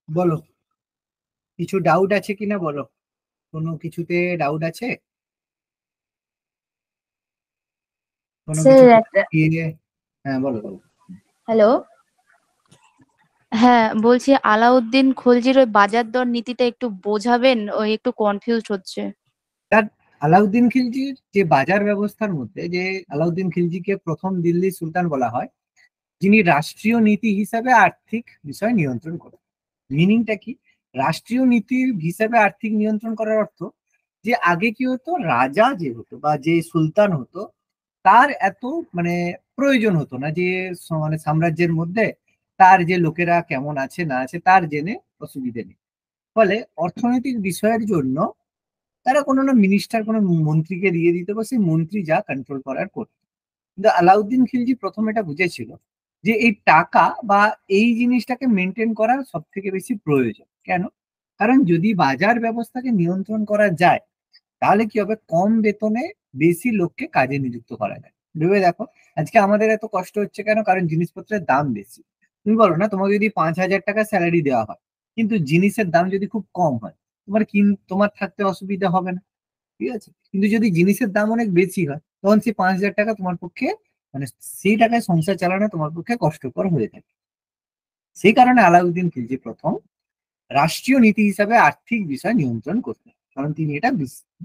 বলো, কিছু ডাউট আছে কিনা বলো। কোনো কিছুতে ডাউট আছে? কোনো কিছু স্যার একটা দিয়ে? হ্যাঁ, বলো বলো। হ্যালো। হ্যাঁ, বলছি আলাউদ্দিন খলজির ওই বাজার দর নীতিটা একটু বোঝাবেন, ওই একটু কনফিউজড হচ্ছে। তার আলাউদ্দিন খিলজির যে বাজার ব্যবস্থার মধ্যে, যে আলাউদ্দিন খিলজিকে প্রথম দিল্লি সুলতান বলা হয়, যিনি রাষ্ট্রীয় নীতি হিসাবে আর্থিক বিষয় নিয়ন্ত্রণ করেন। মিনিংটা কি? রাষ্ট্রীয় নীতির হিসাবে আর্থিক নিয়ন্ত্রণ করার অর্থ যে আগে কি হতো, রাজা যে হতো বা যে সুলতান হতো, তার এত মানে প্রয়োজন হতো না যে মানে সাম্রাজ্যের মধ্যে তার যে লোকেরা কেমন আছে না আছে তার জেনে অসুবিধে নেই। ফলে অর্থনৈতিক বিষয়ের জন্য তারা কোনো না মিনিস্টার, কোনো মন্ত্রীকে দিয়ে দিত, বা সেই মন্ত্রী যা কন্ট্রোল করার করতো। কিন্তু আলাউদ্দিন খিলজি প্রথম এটা বুঝেছিল যে এই টাকা বা এই জিনিসটাকে মেনটেন করার সব থেকে বেশি প্রয়োজন। কেন? কারণ যদি বাজার ব্যবস্থাকে নিয়ন্ত্রণ করা যায়, তাহলে কি হবে, কম বেতনে বেশি লোককে কাজে নিযুক্ত করা যায়। ভেবে দেখো, আজকে আমাদের এত কষ্ট হচ্ছে কেন? কারণ জিনিসপত্রের দাম বেশি। তুমি বলো না, তোমাকে যদি 5,000 টাকা স্যালারি দেওয়া হয়, কিন্তু জিনিসের দাম যদি খুব কম হয়, তোমার থাকতে অসুবিধা হবে না। ঠিক আছে, কিন্তু যদি জিনিসের দাম অনেক বেশি হয়, তখন সেই 5,000 টাকা তোমার পক্ষে, মানে সেই টাকায় সংসার চালানো তোমার পক্ষে কষ্টকর হয়ে থাকে। সেই কারণে আলাউদ্দিন খিলজি প্রথম রাষ্ট্রীয় নীতি হিসাবে আর্থিক বিষয় নিয়ন্ত্রণ করতেন, কারণ তিনি এটা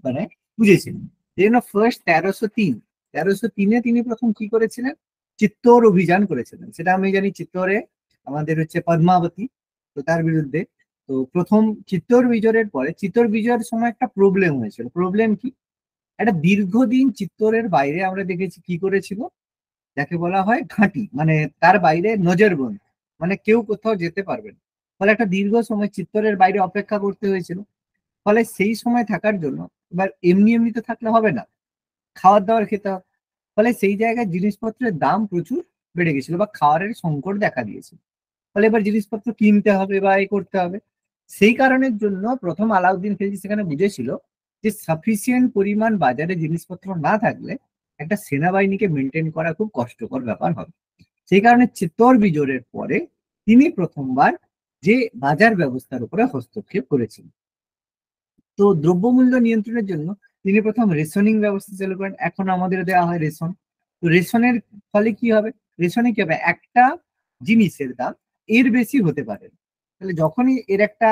মানে বুঝেছিলেন। এই জন্য ফার্স্ট 1303 তিনি প্রথম কি করেছিলেন? চিত্তোর অভিযান করেছিলেন। সেটা আমি জানি, চিত্তোরে আমাদের হচ্ছে পদ্মাবতী, তো তার বিরুদ্ধে। তো প্রথম চিত্তোর বিজয়ের পরে, চিত্তোর বিজয়ের সময় একটা প্রবলেম হয়েছিল। প্রবলেম কি? একটা দীর্ঘদিন চিত্তোরের বাইরে আমরা দেখেছি কি করেছিল, যাকে বলা হয় ঘাঁটি, মানে তার বাইরে নজরবন্দি, মানে কেউ কোথাও যেতে পারবে না। ফলে একটা দীর্ঘ সময় চিত্তরের বাইরে অপেক্ষা করতে হয়েছিল। ফলে সেই সময় থাকার জন্য, এবার এমনি এমনি তো থাকলে হবে না, খাবার দাবার খেতে হবে। ফলে সেই জায়গায় জিনিসপত্রের দাম প্রচুর বেড়ে গেছিল, বা খাবারের সংকট দেখা দিয়েছিল। ফলে এবার জিনিসপত্র কিনতে হবে বা এই করতে হবে। সেই কারণের জন্য প্রথম আলাউদ্দিন খিলজি সেখানে বুঝেছিল যে সাফিসিয়েন্ট পরিমাণ বাজারে জিনিসপত্র না থাকলে একটা সেনাবাহিনীকে মেনটেন করা খুব কষ্টকর ব্যাপার হবে। সেই কারণে চিত্তোর বিজয়ের পরে তিনি প্রথমবার যে বাজার ব্যবস্থার উপরে হস্তক্ষেপ করেছিলেন। তো দ্রব্যমূল্য নিয়ন্ত্রণের জন্য তিনি প্রথম রেশনিং ব্যবস্থা চালু করেন। এখন আমাদের দেওয়া হয় রেশন। তো রেশনের ফলে কি হবে? রেশনে কি হবে, একটা জিনিসের দাম এর বেশি হতে পারে না। তাহলে যখনই এর একটা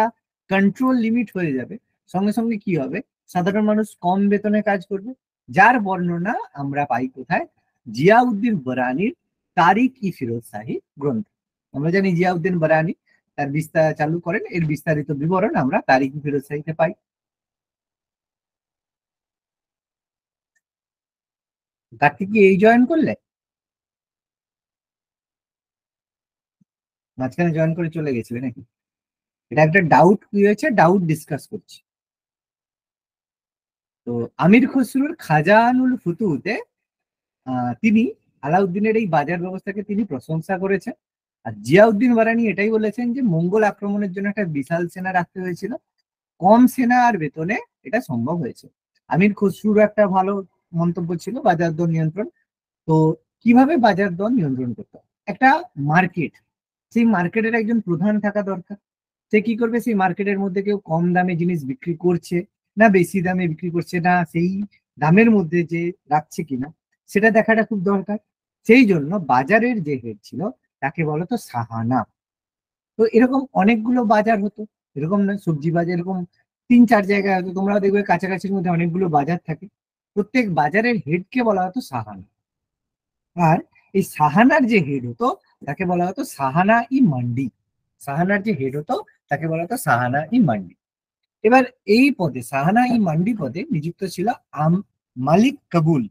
কন্ট্রোল লিমিট হয়ে যাবে, সঙ্গে সঙ্গে কি হবে, সাধারণ মানুষ কম বেতনে কাজ করবে। যার বর্ণনা আমরা পাই কোথায়? জিয়াউদ্দিন বরানির তারিক ই ফিরোজ শাহী গ্রন্থ। আমরা জানি জিয়াউদ্দিন বরানি তার বিস্তার চালু করেন, এর বিস্তারিত বিবরণ আমরা তারিক ই ফিরোজ শাহীতে পাই। কার্তিক, কি এই জয়েন করলে? মাঝখানে জয়েন করে চলে গেছিলে নাকি? এটা একটা ডাউট কি হয়েছে, ডাউট ডিসকাস করছি। তো আমির খসরুর খাজানুল ফুতুতে তিনি আলাউদ্দিনের এই বাজার ব্যবস্থাকে তিনি প্রশংসা করেছেন। আর জিয়াউদ্দিন বারানি এটাই বলেছেন যে মঙ্গল আক্রমণের জন্য একটা বিশাল সেনা রাখতে হয়েছিল, কম সেনা আর বেতনে এটা সম্ভব হয়েছে। আমির খসরুর একটা ভালো মন্তব্য ছিল বাজার দর নিয়ন্ত্রণ। তো কিভাবে বাজার দর নিয়ন্ত্রণ করতে হয়? একটা মার্কেট, সেই মার্কেটের একজন প্রধান থাকা দরকার। সে কি করবে, সেই মার্কেটের মধ্যে কেউ কম দামে জিনিস বিক্রি করছে না বেশি দামে বিক্রি করছে না, সেই দামের মধ্যে যে রাখছে কিনা, সেটা দেখাটা খুব দরকার। সেই জন্য বাজারের যে হেড ছিল তাকে বলতো সাহানা। তো এরকম অনেকগুলো বাজার হতো, এরকম না সবজি বাজার, এরকম 3-4 জায়গায় হতো। তোমরা দেখবে কাছাকাছির মধ্যে অনেকগুলো বাজার থাকে। প্রত্যেক বাজারের হেডকে বলা হতো সাহানা। আর এই সাহানার যে হেড হতো তাকে বলা হতো সাহানা ই মান্ডি। সাহানার যে হেড হতো তাকে বলা হতো সাহানা ই মান্ডি। এবার এই পদে, সাহানা ই মান্ডি পদে নিযুক্ত ছিল আম মালিক কাবুল।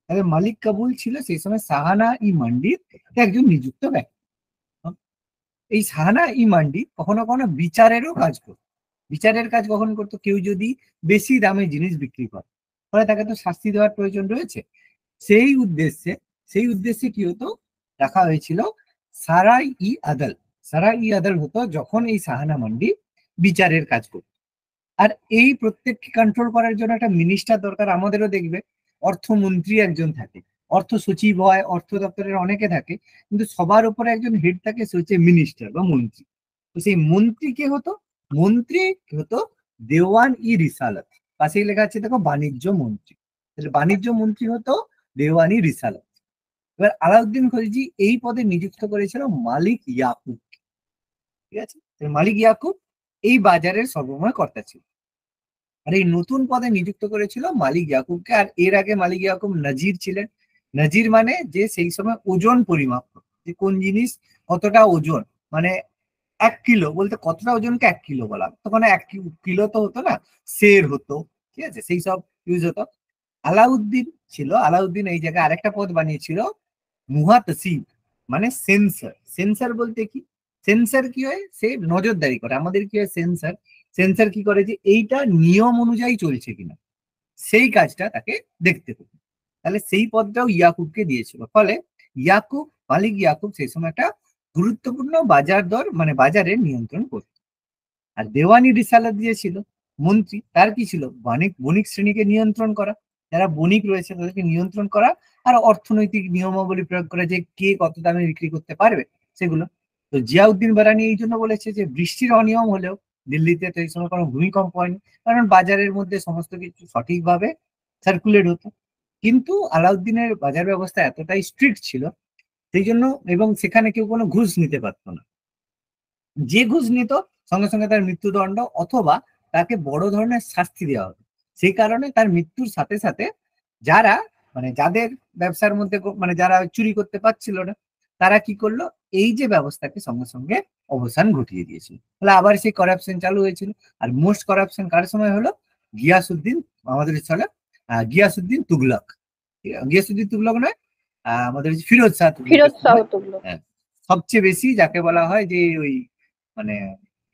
তবে মালিক কাবুল ছিল সেই সময় সাহানা ই মান্ডির একজন নিযুক্ত ব্যক্তি। এই সাহানা ই মান্ডি কখনো কখনো বিচারেরও কাজ করতো। বিচারের কাজ কখন করতো? কেউ যদি বেশি দামে জিনিস বিক্রি করে, ফলে তাকে তো শাস্তি দেওয়ার প্রয়োজন রয়েছে। সেই উদ্দেশ্যে সেই উদ্দেশ্যে কি হতো, রাখা হয়েছিল সারাই ই আদাল। সারাই ই আদাল হতো যখন এই সাহানা মান্ডি বিচারের কাজ করতো। আর এই প্রত্যেককে কন্ট্রোল করার জন্য একটা মিনিস্টার দরকার। আমাদেরও দেখবে অর্থমন্ত্রী একজন থাকে, অর্থ সচিব হয়, অর্থ দপ্তরের অনেকে থাকে, কিন্তু সবার উপরে একজন হেড থাকে, সে হচ্ছে মিনিস্টার বা মন্ত্রী। তো সেই মন্ত্রী কে হতো? মন্ত্রী হতো দেওয়ান ই রিসালত। পাশেই লেখা আছে দেখো বাণিজ্য মন্ত্রী। তাহলে বাণিজ্য মন্ত্রী হতো দেওয়ান ই রিসালত। এবার আলাউদ্দিন খলজি এই পদে নিযুক্ত করেছিল মালিক ইয়াকুব। ঠিক আছে, মালিক ইয়াকুব এই বাজারের সর্বময় কর্তা ছিল। আর এই নতুন পদে নিযুক্ত করেছিল মালিক ইয়াকুবকে। আর এর আগে মালিক ইয়াকুব নাজির ছিলেন। নাজির মানে যে সেই সময় ওজন পরিমাপ করত, যে কোন জিনিস কতটা ওজন, মানে 1 কিলো বলতে কতটা ওজনকে 1 কিলো বলা, তখন 1 কিলো তো হতো না, সের হতো। ঠিক আছে, সেই সব ইউজ হতো। আলাউদ্দিন ছিল, আলাউদ্দিন এই জায়গায় আরেকটা পদ বানিয়েছিল মুহাতসিব, মানে সেন্সর। সেন্সর বলতে কি? সেন্সর কি হয়? সে নজরদারি করে। আমাদের কি হয় সেন্সর? সেন্সর কি করে যে এইটা নিয়ম অনুযায়ী চলছে কিনা, সেই কাজটা তাকে দেখতে হবে। তাহলে সেই পদটাও ইয়াকুবকে দিয়েছিল। ফলে ইয়াকুব, মালিক ইয়াকুব সেই সময় একটা গুরুত্বপূর্ণ বাজার দর, মানে বাজারের নিয়ন্ত্রণ করত। আর দেওয়ানি রিসালাত দিয়েছিল মন্ত্রী, তার কি ছিল? বণিক বণিক শ্রেণীকে নিয়ন্ত্রণ করা, যারা বণিক রয়েছে তাদেরকে নিয়ন্ত্রণ করা, আর অর্থনৈতিক নিয়মাবলী প্রয়োগ করা, যে কে কত দামে বিক্রি করতে পারবে সেগুলো। তো জিয়াউদ্দিন বারানি এই জন্য বলেছে যে বৃষ্টির অনিয়ম হলেও দিল্লিতে তো এই সময় কোনো ভূমিকম্প হয়নি, কারণ বাজারের মধ্যে সমস্ত কিছু সঠিকভাবে সার্কুলেট হতো। কিন্তু আলাউদ্দিনের বাজার ব্যবস্থা এতটাই স্ট্রিক্ট ছিল সেই জন্য, এবং সেখানে কেউ কোনো ঘুষ নিতে পারতো না। যে ঘুষ নিত সঙ্গে সঙ্গে তার মৃত্যুদণ্ড অথবা তাকে বড় ধরনের শাস্তি দেওয়া হতো। সেই কারণে তার মৃত্যুর সাথে সাথে যারা, মানে যাদের ব্যবসার মধ্যে মানে যারা চুরি করতে পারছিল না, তারা কি করলো, এই যে ব্যবস্থাকে সঙ্গে সঙ্গে অবসান ঘটিয়ে দিয়েছিল। তাহলে আবার সেই করাপশন চালু হয়েছিল। আর মোস্ট করাপশন কার সময় হলো? গিয়াসুদ্দিন, আমাদের চলে গিয়াসুদ্দিন তুগলক। গিয়াসুদ্দিন তুগলক নয়, আমাদের ফিরোজ শাহ তুগলকের ফিরোজ শাহ সময়। তুগলক। হ্যাঁ, সবচেয়ে বেশি যাকে বলা হয় যে ওই মানে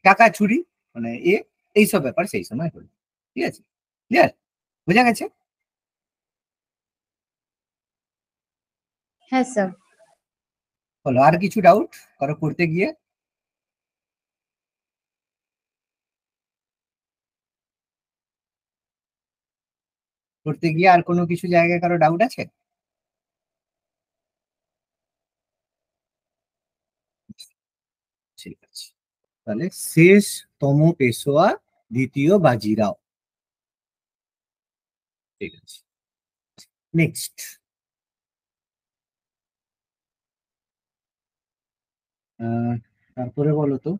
টাকা চুরি, মানে এইসব ব্যাপার সেই সময় হলো। ঠিক আছে, ক্লিয়ার? বোঝা গেছে? হ্যাঁ স্যার। বলো, আর কিছু ডাউট কারো করতে গিয়ে? করতে গিয়ে আর কোনো কিছু জায়গায় কারো ডাউট আছে? ঠিক আছে, তাহলে শেষতম পেশোয়া দ্বিতীয় বাজিরাও। ঠিক আছে, নেক্সট। তারপরে বলো তো।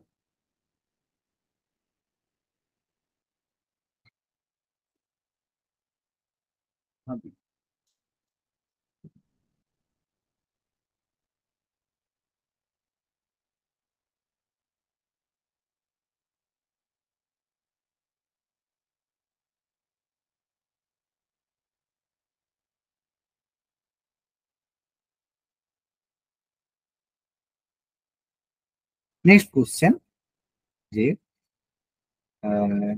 নেক্সট কোশ্চেন, যে আহ,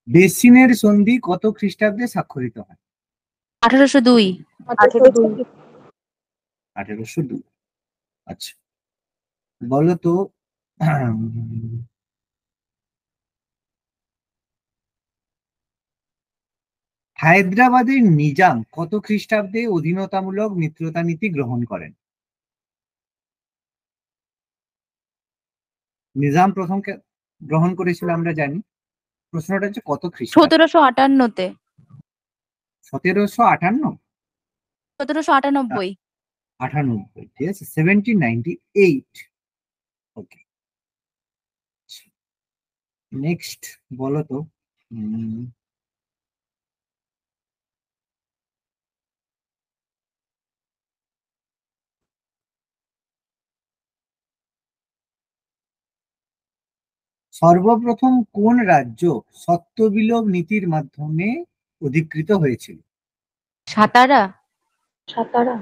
বেসিনের সন্ধি কত খ্রিস্টাব্দে স্বাক্ষরিত হয়? 1802। 1802। 1802। আচ্ছা, বলো তো হায়দ্রাবাদের নিজাম কত খ্রিস্টাব্দে অধীনতামূলক মিত্রতা নীতি গ্রহণ করেন? নিজাম প্রথম গ্রহণ করেছিল আমরা জানি, প্রশ্নটা হচ্ছে কত খ্রিস্টাব্দে? 1758-তে। 1758। 1798। 98, ঠিক আছে, 1798। ওকে, নেক্সট বলো তো। সর্বপ্রথম কোন রাজ্য সত্ত্ববিলোপ নীতির মাধ্যমে অধিকৃত হয়েছিল? সাতারা। সাতারা।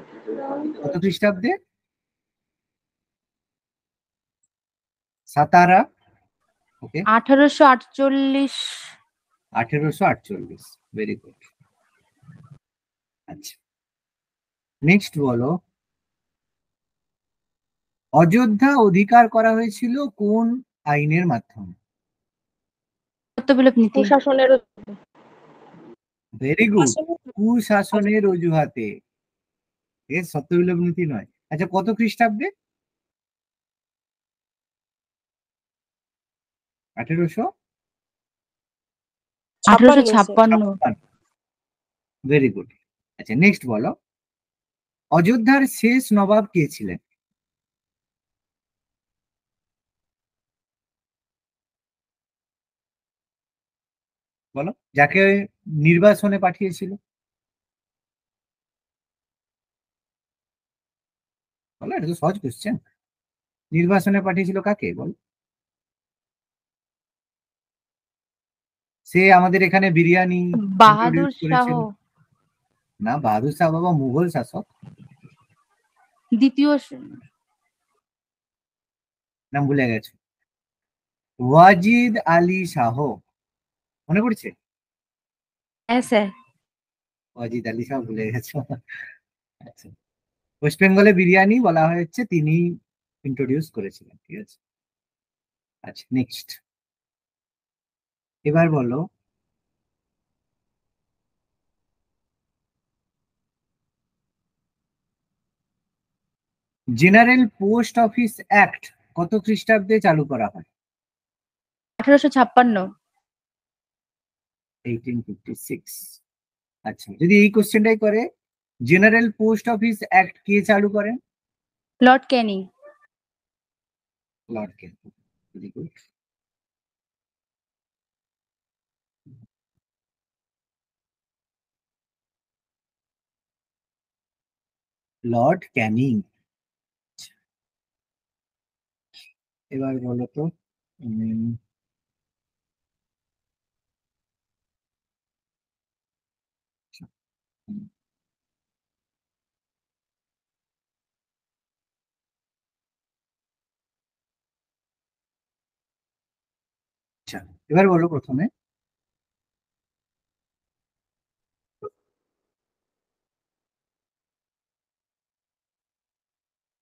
কত খ্রিস্টাব্দে? সাতারা। ওকে, 1848। 1848। Very good. আচ্ছা, নেক্সট বলো, অযোধ্যা অধিকার করা হয়েছিল কোন আইনের মাধ্যমে? সত্যবিলোপ নীতি। কুশাসনের। ভেরি গুড, কুশাসনের অজুহাতে। এর সত্যবিলোপ নীতি নয়। আচ্ছা, কত খ্রিস্টাব্দে? 1856। 1856। Very good. আচ্ছা, নেক্সট বলো, অযোধ্যার শেষ নবাব কে ছিলেন? বলো, যাকে নির্বাসনে পাঠিয়েছিল। বলো, এটা তো সহজ কোশ্চেন। নির্বাসনে পাঠিয়েছিল কাকে বল? সে আমাদের এখানে বিরিয়ানি বাহাদুর introduce শাহ। করেছিল। না, বাহাদুর শাহ বাবা মুঘল শাসক। দ্বিতীয় নাম ভুলে গেছো? ওয়াজিদ আলী শাহ, মনে পড়ছে? হ্যাঁ স্যার। ওয়াজিদ আলী শাহ ভুলে গেছো? আচ্ছা, ওয়েস্ট বেঙ্গলে বিরিয়ানি বলা হয়েছে, তিনি ইন্ট্রোডিউস করেছিলেন। ঠিক আছে। আচ্ছা, নেক্সট এবার বলো, জেনারেল পোস্ট অফিস অ্যাক্ট কত খ্রিস্টাব্দে চালু করা হয়? 1856। 1856। আচ্ছা, যদি এই কোশ্চেনটাই করে, জেনারেল পোস্ট অফিস অ্যাক্ট কে চালু করেন? Lord Canning. Lord Canning. Very good. Lord Canning. এবার বলো তো, আচ্ছা, এবার বলো প্রথমে,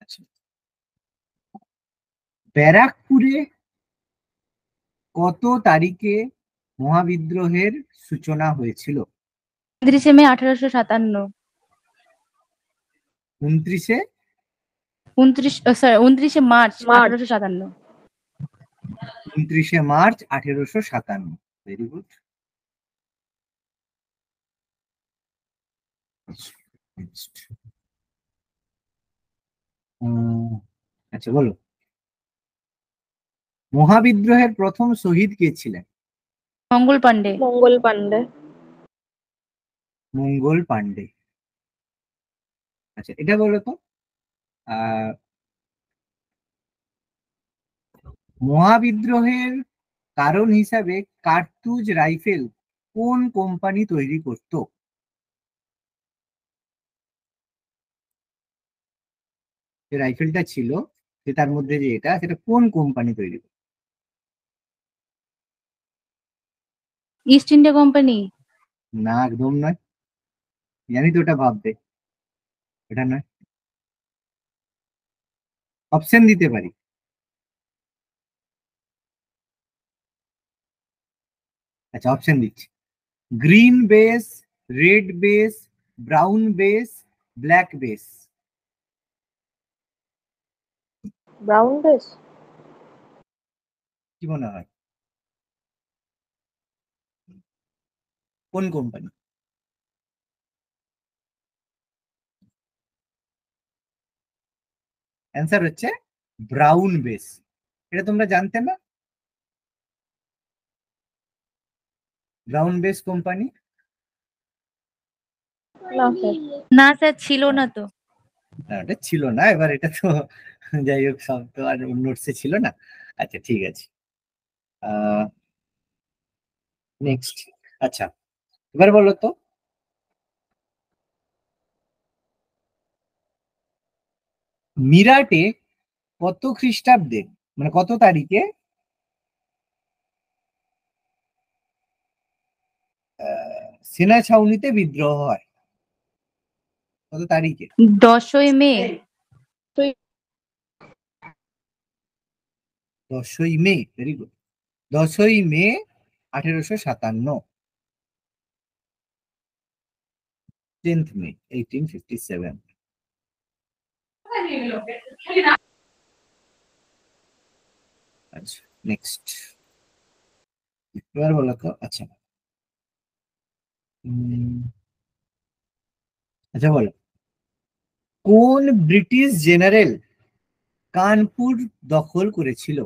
আচ্ছা, ব্যারাকপুরে কত তারিখে মহাবিদ্রোহের সূচনা হয়েছিল? 29শে মে 1857। 29শে 29শে মার্চ মার্চ। 1857। 29শে মার্চ 1857। Very good. আচ্ছা, বলো, মহাবিদ্রোহের প্রথম শহীদ কে ছিলেন? মঙ্গল পান্ডে। মঙ্গল পান্ডে। মঙ্গল পান্ডে। আচ্ছা, এটা বলো তো, আহ মহাবিদ্রোহের কারণ হিসাবে কার্তুজ রাইফেল কোন কোম্পানি তৈরি করত? যে রাইফেলটা ছিল, তার মধ্যে যে এটা, সেটা কোন কোম্পানি তৈরি করত? East India company. না, একদম নয়। জানি তো ওটা ভাববে, এটা নয়। অপশন দিতে পারি। আচ্ছা, অপশন দিচ্ছি, green base, red base, brown base, black base. Brown base. কি মনে হয়, কোন কোম্পানি? অ্যান্সার হচ্ছে ব্রাউন বেস। এটা তোমরা জানতে না? Brown base company. না স্যার। না স্যার, ছিল না তো। না, ওটা ছিল না। এবার এটা তো যাই হোক, সব তো আর নোটসে ছিল না। আচ্ছা, ঠিক আছে। নেক্সট। আচ্ছা, এবার বলো তো, মিরাটে কত খ্রিস্টাব্দে, মানে কত তারিখে সেনা ছাউনিতে বিদ্রোহ হয়? কত তারিখে? 10ই মে। 10ই মে। Very good. 10ই মে 1857। 10th May 1857। আচ্ছা, নেক্সট এবার বলো তো। আচ্ছা, আচ্ছা বলো, কোন ব্রিটিশ জেনারেল কানপুর দখল করেছিল?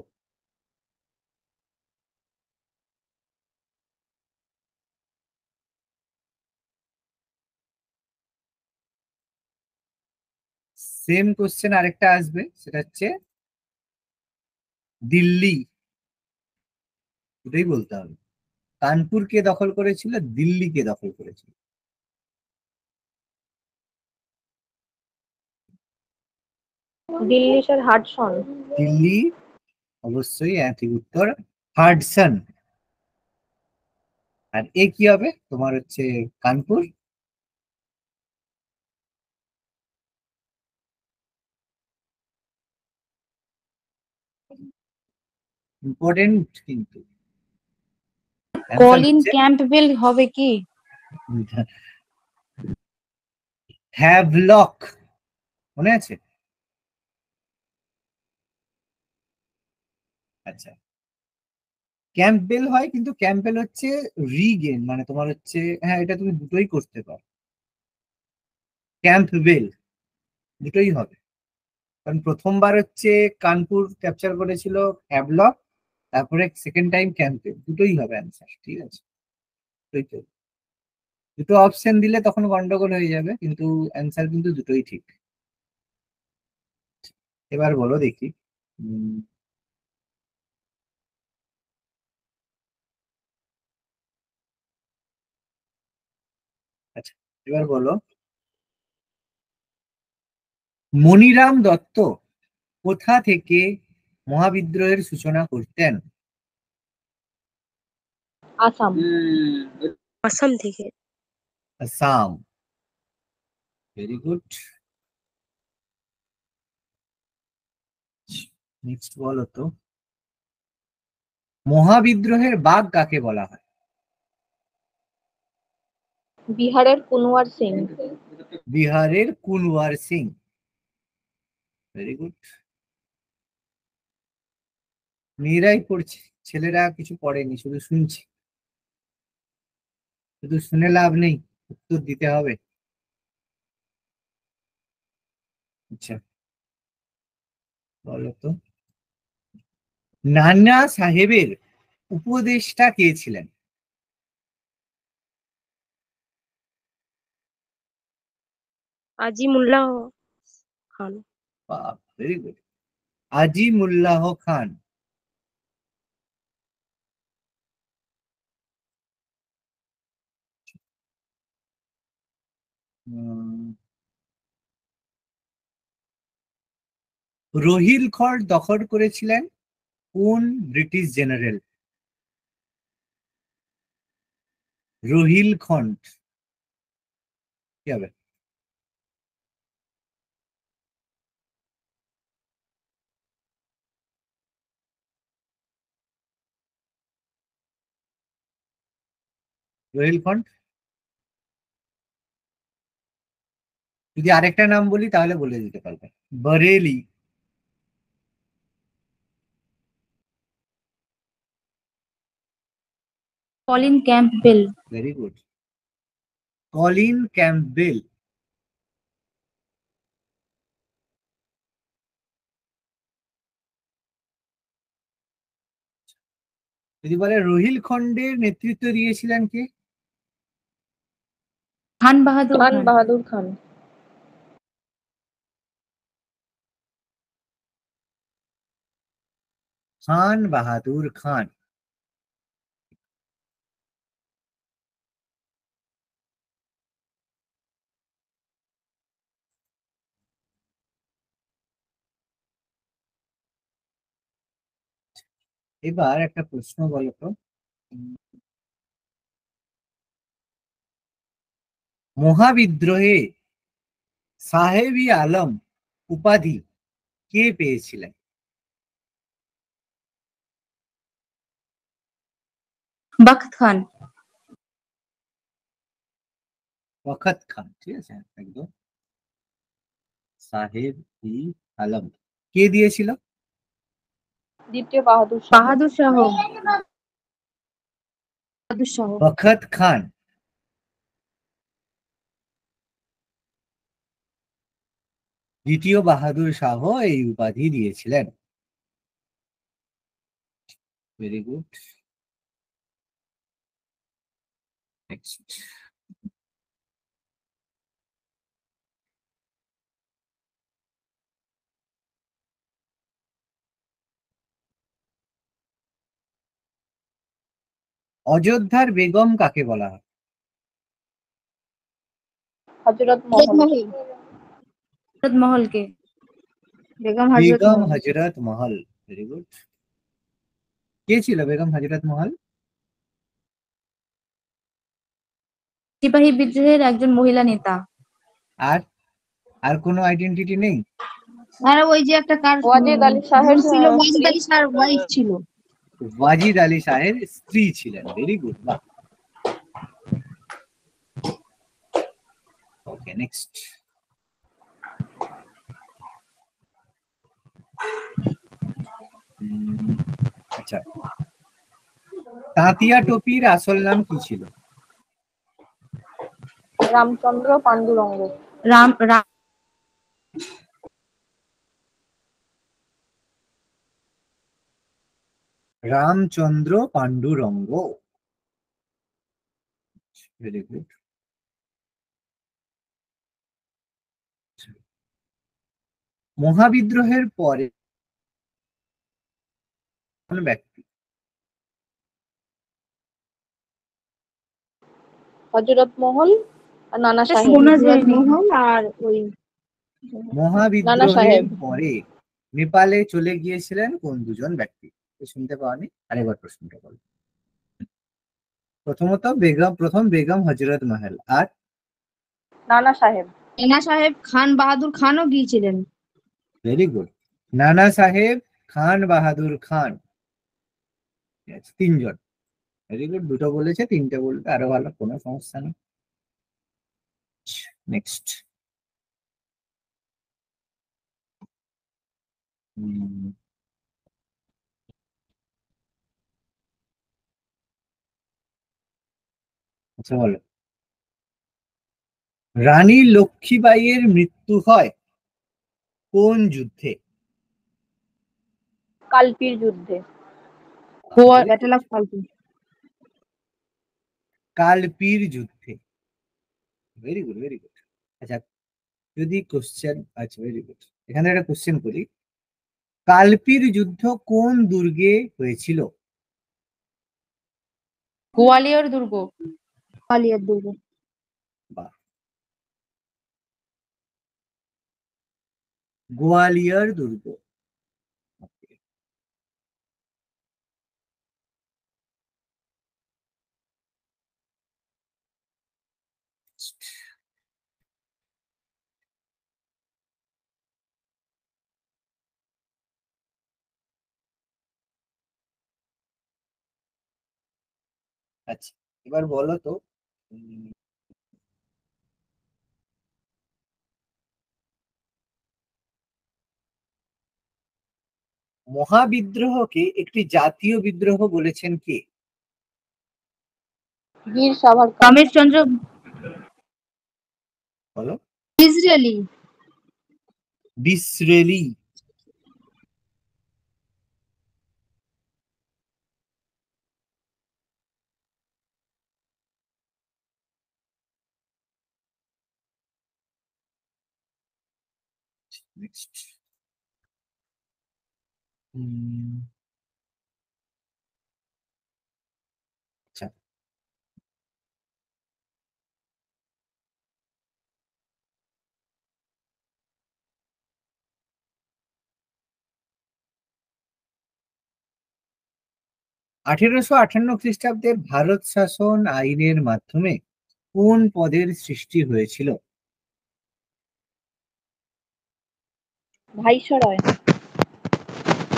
সেম কোশ্চেন আরেকটা আসবে, সেটা হচ্ছে দিল্লি, এটাই বলতে হবে। কানপুর কে দখল করেছিল, দিল্লি কে দখল করেছিল? Delhi sir Hudson. দিল্লি, অবশ্যই ঠিক উত্তর, হাডসন। আর এ কি হবে তোমার, হচ্ছে কানপুর। ইম্পর্টেন্ট কিন্তু অ্যান্সার কলিন হচ্ছে ক্যাম্পবেল হবে কি? হ্যাভলক, মনে আছে? আচ্ছা, ক্যাম্পবেল হয়, কিন্তু ক্যাম্পবেল হচ্ছে রিগেন, মানে তোমার হচ্ছে, হ্যাঁ এটা তুমি দুটোই করতে পারো, ক্যাম্পবেল দুটোই হবে। কারণ প্রথমবার হচ্ছে কানপুর ক্যাপচার করেছিল হ্যাভলক, তারপরে সেকেন্ড টাইম ক্যাম্পবেল, দুটোই হবে অ্যান্সার, ঠিক আছে? দুটোই তো, দুটো অপশন দিলে তখন গন্ডগোল হয়ে যাবে, কিন্তু অ্যান্সার কিন্তু দুটোই ঠিক। এবার বলো দেখি। উম, আচ্ছা, এবার বলো, মনিরাম দত্ত কোথা থেকে মহাবিদ্রোহের সূচনা করতেন? আসাম। আসাম থেকে। Assam, very good. নেক্সট বলো তো, মহাবিদ্রোহের বাঘ কাকে বলা হয়? বিহারের কুনওয়ার সিং। বিহারের কুনওয়ার সিং, ভেরি গুড। মেয়েরাই পড়ছে, ছেলেরা কিছু পড়েনি, শুধু শুনছি, শুধু শুনে লাভ নেই, উত্তর দিতে হবে। আচ্ছা বলো তো, নানা সাহেবের উপদেষ্টা কে ছিলেন? আজিমুল্লাহ খান। ভেরি গুড, আজিমুল্লাহ খান। উম, রোহিলখড় দখল করেছিলেন কোন ব্রিটিশ জেনারেল? রোহিলখন্ড কি হবে? রোহিলখন্ড, যদি আরেকটা নাম বলি তাহলে বলে দিতে পারবে, Bareilly. Colin Campbell. Very good, Colin Campbell. যদি বলে রোহিলখন্ডের নেতৃত্ব দিয়েছিলেন কে? খান বাহাদুর খান খান। বাহাদুর খান। খান বাহাদুর খান। এবার একটা প্রশ্ন বলো তো, মহাবিদ্রোহে সাহেবী আলম উপাধি কে পেয়েছিলেন? বখত খান। বখত খান, ঠিক আছে একদম। সাহেব ই আলম কে দিয়েছিল? দ্বিতীয় বাহাদুর শাহ। বাহাদুর শাহ। বাহাদুর শাহ। বখত খান দ্বিতীয় বাহাদুর শাহ এই উপাধি দিয়েছিলেন। Very good. নেক্সট, অযোধ্যার বেগম কাকে বলা হয়? হযরত মহল। হযরত মহলকে। বেগম হযরত বেগম মহল। হজরত মহল। Very good. কে ছিল বেগম হজরত মহল? সিপাহী বিদ্রোহের একজন মহিলা নেতা। আর আর কোনো আইডেন্টিটি নেই? আর ওই যে একটা কার ওয়াজিদ আলী শাহের ছিল, ওয়াজিদ আলী শাহর ওয়াইফ ছিল। ওয়াজিদ আলী শাহের স্ত্রী ছিলেন। Very good. বাহ। Okay, next. আচ্ছা, তাঁতিয়া টুপির আসল নাম কি ছিল? রামচন্দ্র পান্ডুরঙ্গ। রাম রাম রামচন্দ্র পান্ডুরঙ্গ। Very good. মহাবিদ্রোহের পরে কোন ব্যক্তি? হযরত মহল আর নানা সাহেব। শোনা যায়নি। মহল আর ওই নানা মহাবিদ্রোহের সাহেব। পরে নেপালে চলে গিয়েছিলেন কোন দুজন ব্যক্তি? শুনতে পাওনি? আরেকবার প্রশ্নটা বল। প্রথম বেগম হজরত মহল, আর নানা সাহেব। নানা সাহেব খান বাহাদুর খানও গিয়েছিলেন। Very good. নানা সাহেব, খান বাহাদুর খান। Yes, তিনজন। Very good. দুটো বলেছে, তিনটে বলতে আরো ভালো, কোনো সমস্যা নেই। নেক্সট। আচ্ছা বলো, রানী লক্ষ্মীবাইয়ের মৃত্যু হয় কোন যুদ্ধে? কালপির যুদ্ধে। গোয়া ব্যাটেল অফ কালপি। কালপির যুদ্ধে। Very good, very good. আচ্ছা, যদি কোশ্চেন, আচ্ছা ভেরি গুড, এখানে একটা কোশ্চেন করি। কালপির যুদ্ধ কোন দুর্গে হয়েছিল? গোয়ালিয়র দুর্গ। গোয়ালিয়র দুর্গ। বাহ। গোয়ালিয়র দুর্গ। Okay. আচ্ছা, এবার বলো তো, মহাবিদ্রোহকে একটি জাতীয় বিদ্রোহ বলেছেন কে? বীর সাভারকার। রমেশচন্দ্র বলো। ইসরায়েলি। ডিসরেলি। নেক্সট। আচ্ছা, 1858 খ্রিস্টাব্দে ভারত শাসন আইনের মাধ্যমে কোন পদের সৃষ্টি হয়েছিল? ভাইসরয়।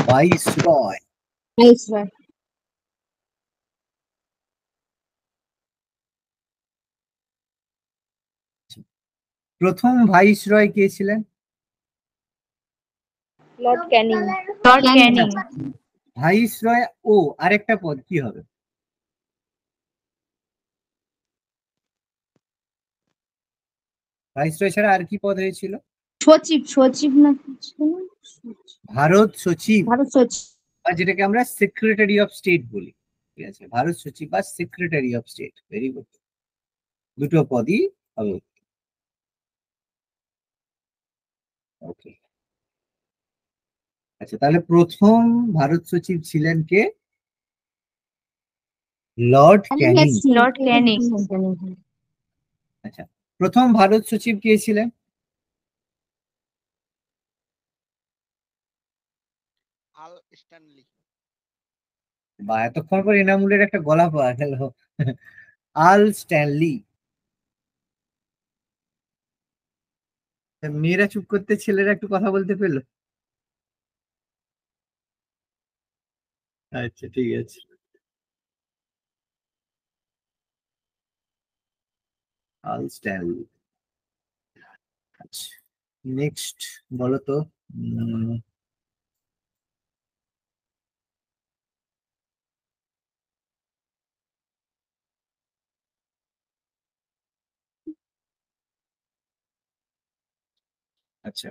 ভাইসরয়। ইসরায়েল। প্রথম ভাইসরয় কে ছিলেন? Lord Canning. Lord Canning. Viceroy ও আরেকটা পদ কি হবে? ভাইসরয় ছাড়া আর কি পদ হয়েছিল? সচিব, সচিব না কি ছিল? ভারত সচিব, ভারত সচিব। আর যেটাকে আমরা সেক্রেটারি অফ স্টেট বলি। ঠিক আছে, ভারত সচিব বা secretary of state. Very good, দুটো পদই হবে। ওকে, আচ্ছা তাহলে প্রথম ভারত সচিব ছিলেন কে? Lord Canning. লর্ড ক্যানিং। আচ্ছা, প্রথম ভারত সচিব কে ছিলেন? আল স্ট্যানলি। বা এতক্ষণ পর এনামুলের একটা গলা পাওয়া গেল। আল স্ট্যানলি। মেয়েরা চুপ করতে, ছেলেরা একটু কথা বলতে পেলো। আচ্ছা ঠিক আছে। আল স্ট্যানলি। আচ্ছা, নেক্সট বলো তো। আচ্ছা,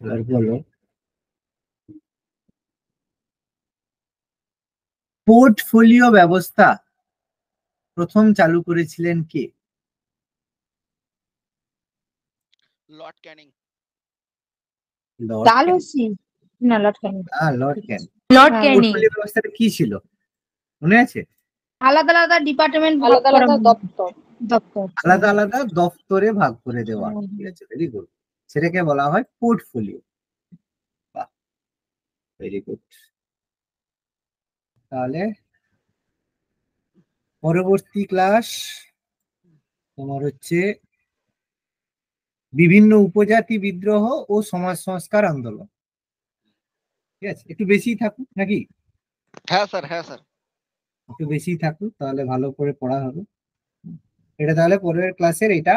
এবার বলো পোর্টফোলিও ব্যবস্থা প্রথম চালু করেছিলেন কে? Lord Canning. Lord Canning. Dalhousie না, Lord Canning. Lord Canning. Lord Canning. Portfolio ব্যবস্থাটা কি ছিল মনে আছে? আলাদা আলাদা ডিপার্টমেন্ট, আলাদা আলাদা দপ্তর। দপ্তর। আলাদা আলাদা দপ্তরে ভাগ করে দেওয়া। ঠিক আছে, ভেরি গুড। সেটাকে বলা হয় পোর্টফোলিও। বাহ, ভেরি গুড। তাহলে পরবর্তী ক্লাস তোমার হচ্ছে বিভিন্ন উপজাতি বিদ্রোহ ও সমাজ সংস্কার আন্দোলন। ঠিক আছে, একটু বেশি থাকুক নাকি? হ্যাঁ স্যার, হ্যাঁ স্যার। একটু বেশি থাকুক, তাহলে ভালো করে পড়া হবে। এটা তাহলে পরের ক্লাসের এটা